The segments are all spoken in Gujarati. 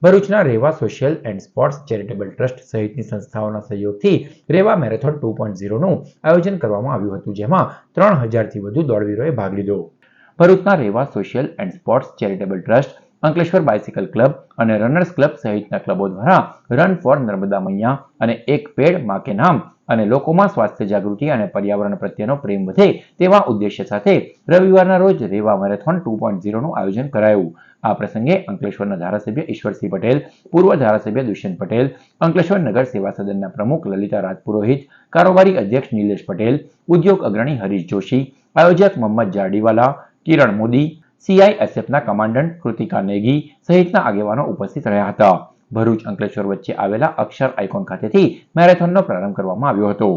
ભરૂચના Reva social and sports charitable trust સહિતની સંસ્થાઓના સહયોગથી રેવા મેરેથોન 2.0નું આયોજન કરવામાં આવ્યું હતું, જેમાં 3000થી વધુ દોડવીરોએ ભાગ લીધો. ભરૂચના Reva social and sports charitable trust, Ankleshwar bicycle club અને રનર્સ ક્લબ સહિતના ક્લબો દ્વારા રન ફોર નર્મદા મૈયા અને એક પેડ માં કે નામ અને લોકોમાં સ્વાસ્થ્ય જાગૃતિ અને પર્યાવરણ પ્રત્યેનો પ્રેમ વધે તેવા ઉદ્દેશ્ય સાથે રવિવારના રોજ રેવા મેરેથોન 2.0નું આયોજન કરાયું. આ પ્રસંગે અંકલેશ્વરના ધારાસભ્ય ઈશ્વરસિંહ પટેલ, પૂર્વ ધારાસભ્ય દુષ્યંત પટેલ, અંકલેશ્વર નગર સેવા સદનના પ્રમુખ લલિતા રાજપુરોહિત, કારોબારી અધ્યક્ષ નિલેશ પટેલ, ઉદ્યોગ અગ્રણી હરીશ જોશી, આયોજક મોહમ્મદ જાડીવાલા, કિરણ મોદી, CISFના કમાન્ડન્ટ કૃતિકા નેગી સહિતના આગેવાનો ઉપસ્થિત રહ્યા હતા. ભરૂચ અંકલેશ્વર વચ્ચે આવેલા અક્ષર આઇકોન ખાતેથી મેરેથોનનો પ્રારંભ કરવામાં આવ્યો હતો.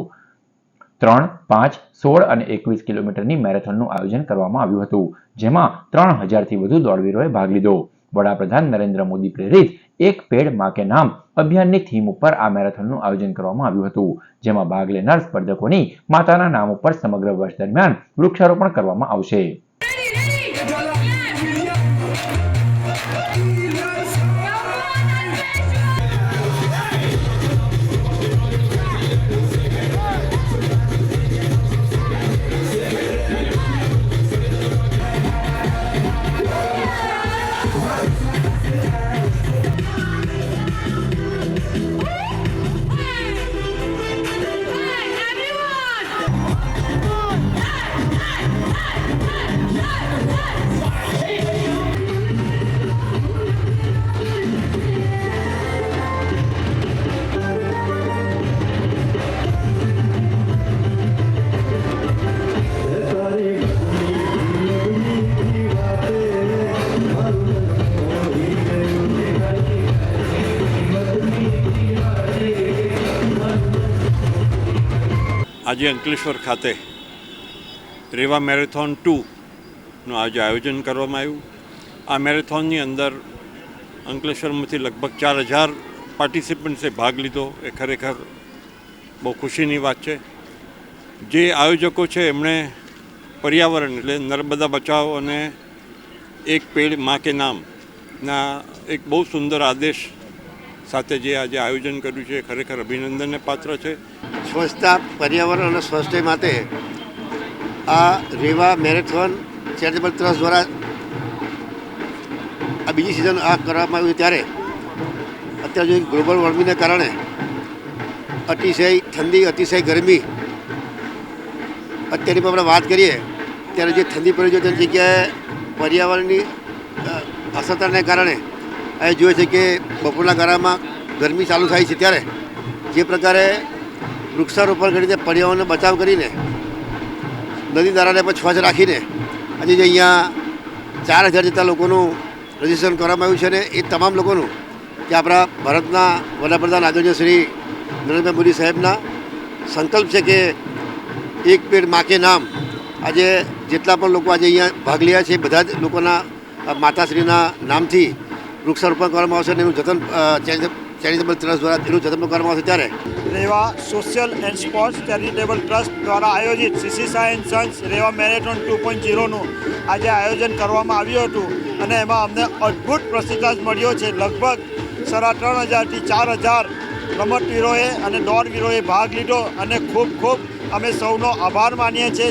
3, 5, 16 અને 21 કિલોમીટરની મેરેથોનનું આયોજન કરવામાં આવ્યું હતું, જેમાં 3000થી વધુ દોડવીરોએ ભાગ લીધો. વડાપ્રધાન નરેન્દ્ર મોદી પ્રેરિત એક પેડ માં કે નામ અભિયાનની થીમ ઉપર આ મેરેથોનનું આયોજન કરવામાં આવ્યું હતું, જેમાં ભાગ લેનાર સ્પર્ધકોની માતાના નામ ઉપર સમગ્ર વર્ષ દરમિયાન વૃક્ષારોપણ કરવામાં આવશે. આજે અંકલેશ્વર ખાતે રેવા મેરેથોન 2નું આજે આયોજન કરવામાં આવ્યું. આ મેરેથોનની અંદર અંકલેશ્વરમાંથી લગભગ 4000 પાર્ટિસિપન્ટ્સે ભાગ લીધો. એ ખરેખર બહુ ખુશીની વાત છે. જે આયોજકો છે એમણે પર્યાવરણ એટલે નર્મદા બચાવ અને એક પેડ માં કે નામના એક બહુ સુંદર આદેશ સાથે જે આજે આયોજન કર્યું છે ખરેખર અભિનંદનને પાત્ર છે. સ્વચ્છતા, પર્યાવરણ અને સ્વાસ્થ્ય માટે આ રેવા મેરેથોન ચેરિટેબલ ટ્રસ્ટ દ્વારા આ બીજી સિઝન આ કરવામાં આવ્યું. ત્યારે અત્યારે જો ગ્લોબલ વોર્મિંગને કારણે અતિશય ઠંડી, અતિશય ગરમી, અત્યારની પણ આપણે વાત કરીએ ત્યારે જે ઠંડી પડી છે તેની જગ્યાએ પર્યાવરણની અસરને કારણે એ જોઈએ છે કે બપોરના ગાળામાં ગરમી ચાલુ થાય છે. ત્યારે જે પ્રકારે વૃક્ષારોપણ કરીને પર્યાવરણનો બચાવ કરીને નદી નાળાને પણ સ્વચ્છ રાખીને આજે જે અહીંયા 4000 જેટલા લોકોનું રજીસ્ટ્રેશન કરવામાં આવ્યું છે અને એ તમામ લોકોનું જે આપણા ભારતના વડાપ્રધાન આદરણીય શ્રી નરેન્દ્ર મોદી સાહેબના સંકલ્પ છે કે એક પેડ માં કે નામ, આજે જેટલા પણ લોકો આજે અહીંયા ભાગ રહ્યા છે બધા જ લોકોના માતાશ્રીના નામથી વૃક્ષારોપણ કરવામાં આવશે અને એનું જતન ચેરિટેબલ ટ્રસ્ટ દ્વારા એનું જતન કરવામાં આવશે. ત્યારે Reva social and sports charitable trust દ્વારા આયોજિત CC Sai and sons Reva marathon 2.0નું આજે આયોજન કરવામાં આવ્યું હતું અને એમાં અમને અદ્ભુત પ્રતિસાદ મળ્યો છે. લગભગ 3500થી 4000 રમતવીરોએ અને દોડવીરોએ ભાગ લીધો અને ખૂબ અમે સૌનો આભાર માનીએ છીએ.